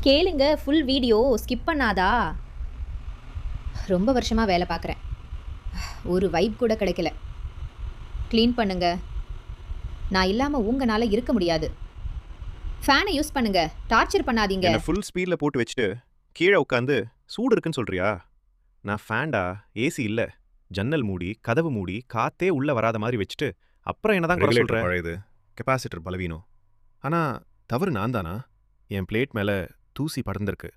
கேளுங்க full video skip பண்ணாதா. ரொம்ப வருஷமா வேலை பார்க்குறேன். ஒரு வைப் கூட கிடைக்கல. க்ளீன் பண்ணுங்க. நான் இல்லாம உங்கனால இருக்க முடியாது. ஃபேனை யூஸ் பண்ணுங்க. டார்ச்சர் பண்ணாதீங்க. என்ன ஃபுல் ஸ்பீட்ல போட்டு வச்சுட்டு கீழே உட்காந்து சூடு இருக்குன்னு சொல்றியா? நான் ஃபேன்டா, ஏசி இல்ல. ஜன்னல் மூடி, கதவு மூடி, காத்தே உள்ள வராத மாதிரி வச்சுட்டு அப்புறம் என்னதான் குறை சொல்ற? பழையது, கெப்பாசிட்டர் பலவீனம். ஆனா தவறு நான் தானா? என் பிளேட் மேல தூசி படர்ந்திருக்கு.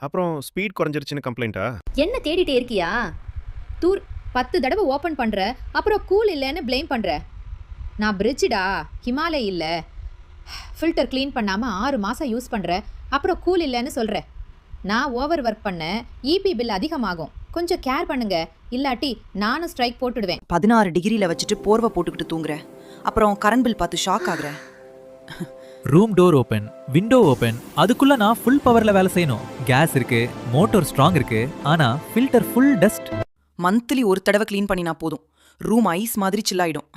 அப்புறம் ஸ்பீட் குறைஞ்சிருச்சுன்னு கம்ப்ளைண்டா? என்ன தேடிட்டே இருக்கியா? டூர் 10 தடவை ஓப்பன் பண்ற, அப்புறம் கூல் இல்லைன்னு ப்ளேம் பண்ற. நான் பிரிட்ஜிடா, ஹிமாலய இல்ல. ஃபில்டர் க்ளீன் பண்ணாம 6 மாசம் யூஸ் பண்ற, அப்புறம் கூல் இல்லைன்னு சொல்ற. நான் ஓவர் ஒர்க் பண்ண, இபி பில் அதிகமாகும். கொஞ்சம் கேர் பண்ணுங்க, இல்லாட்டி நானும் ஸ்ட்ரைக் போட்டுடுவேன். 16 டிகிரியில் வச்சுட்டு போர்வை போட்டுக்கிட்டு தூங்குற, அப்புறம் கரண்ட் பில் பார்த்து ஷாக் ஆகுற. Room door open, window open, அதுக்குள்ள நான் ஃபுல் பவர்ல வேலை செய்யணும். கேஸ் இருக்கு, மோட்டார் ஸ்ட்ராங் இருக்கு, ஆனா ஃபில்டர் ஃபுல் டஸ்ட். மந்த்லி ஒரு தடவை க்ளீன் பண்ணினா போதும், ரூம் ஐஸ் மாதிரி சில் ஆயிடும்.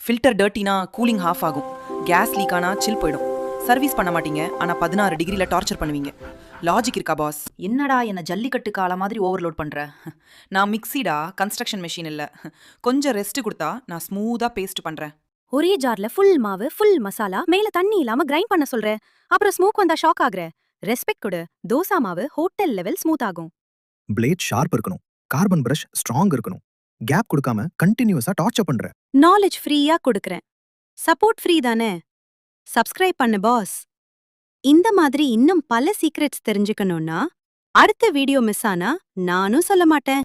ஃபில்டர் டர்ட்டினா கூலிங் ஆஃப் ஆகும், கேஸ் லீக் ஆனா சில் போயிடும். சர்வீஸ் பண்ண மாட்டீங்க, ஆனா 16 டிகிரியில் டார்ச்சர் பண்ணுவீங்க. லாஜிக் இருக்கா பாஸ்? என்னடா என்ன ஜல்லிக்கட்டு கால மாதிரி ஓவர்லோட் பண்ற? நான் மிக்சிடா, கன்ஸ்ட்ரக்ஷன் மெஷின் இல்ல. கொஞ்சம் ரெஸ்ட் கொடுத்தா நான் ஸ்மூதா பேஸ்ட் பண்றேன். ஒரே ஜார்ல ஃபுல் மாவு, ஃபுல் மசாலா, மேல தண்ணி இல்லாம கிரைண்ட் பண்ண சொல்ற. அப்புறம் ஸ்மோக் வந்தா ஷாக் ஆகுற. ரெஸ்பெக்ட் கொடு. தோசா மாவு ஹோட்டல் லெவல் ஸ்மூத் ஆகும். பிளேட் ஷார்ப் இருக்கணும், கார்பன் பிரஷ் ஸ்ட்ராங் இருக்கணும். கேப் கொடுக்காம கண்டினியூஸா டார்ச்சர் பண்ற. நாலேஜ் ஃப்ரீயா கொடுக்கறேன். சப்போர்ட் ஃப்ரீ தானே? சப்ஸ்கிரைப் பண்ணு பாஸ். இந்த மாதிரி இன்னும் பல சீக்ரெட்ஸ் தெரிஞ்சுக்கணும்னா அடுத்த வீடியோ மிஸ் ஆனா நானும் சொல்ல மாட்டேன்.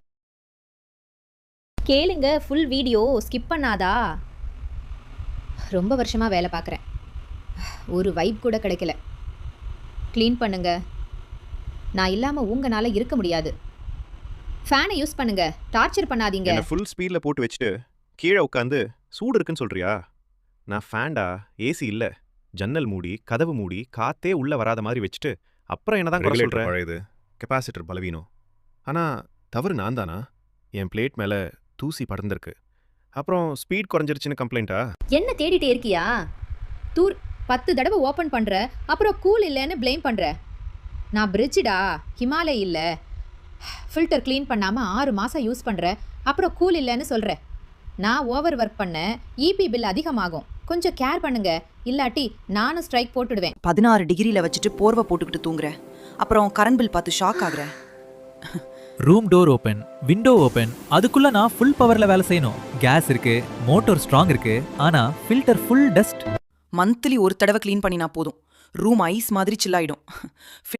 கேளுங்க ஃபுல் வீடியோ ஸ்கிப் பண்ணாதா. ரொம்ப வருஷமா வேலை பார்க்குறேன். ஒரு வைப் கூட கிடைக்கல. க்ளீன் பண்ணுங்க. நான் இல்லாம உங்கனால இருக்க முடியாது. ஃபேனை யூஸ் பண்ணுங்க. டார்ச்சர் பண்ணாதீங்க. என்ன ஃபுல் ஸ்பீட்ல போட்டு வச்சுட்டு கீழே உட்காந்து சூடு இருக்குன்னு சொல்றியா? நான் ஃபேன்டா, ஏசி இல்ல. ஜன்னல் மூடி, கதவு மூடி, காத்தே உள்ள வராத மாதிரி வச்சுட்டு அப்புறம் என்னதான் குறை சொல்ற? பழையது, கெப்பாசிட்டர் பலவீனம். ஆனா தவறு நான் தானா? என் பிளேட் மேல தூசி படர்ந்திருக்கு. அப்புறம் ஸ்பீட் குறைஞ்சிருச்சுன்னு கம்ப்ளைண்டா? என்ன தேடிட்டே இருக்கியா? டூர் 10 தடவை ஓப்பன் பண்ற, அப்புறம் கூல் இல்லைன்னு ப்ளேம் பண்ற. நான் பிரிட்ஜிடா, ஹிமாலய இல்ல. ஃபில்டர் க்ளீன் பண்ணாம 6 மாசம் யூஸ் பண்ற, அப்புறம் கூல் இல்லைன்னு சொல்ற. நான் ஓவர் ஒர்க் பண்ண, இபி பில் அதிகமாகும். கொஞ்சம் கேர் பண்ணுங்க, இல்லாட்டி நானும் ஸ்ட்ரைக் போட்டுடுவேன். 16 டிகிரியில் வச்சுட்டு போர்வை போட்டுக்கிட்டு தூங்குற, அப்புறம் கரண்ட் பில் பார்த்து ஷாக் ஆகுற. Room door open, window open, அதுக்குள்ள நான் ஃபுல் பவர்ல வேலை செய்யணும். கேஸ் இருக்கு, மோட்டார் ஸ்ட்ராங் இருக்கு, ஆனா ஃபில்டர் ஃபுல் டஸ்ட். மந்த்லி ஒரு தடவை க்ளீன் பண்ணினா போதும், ரூம் ஐஸ் மாதிரி சில் ஆயிடும்.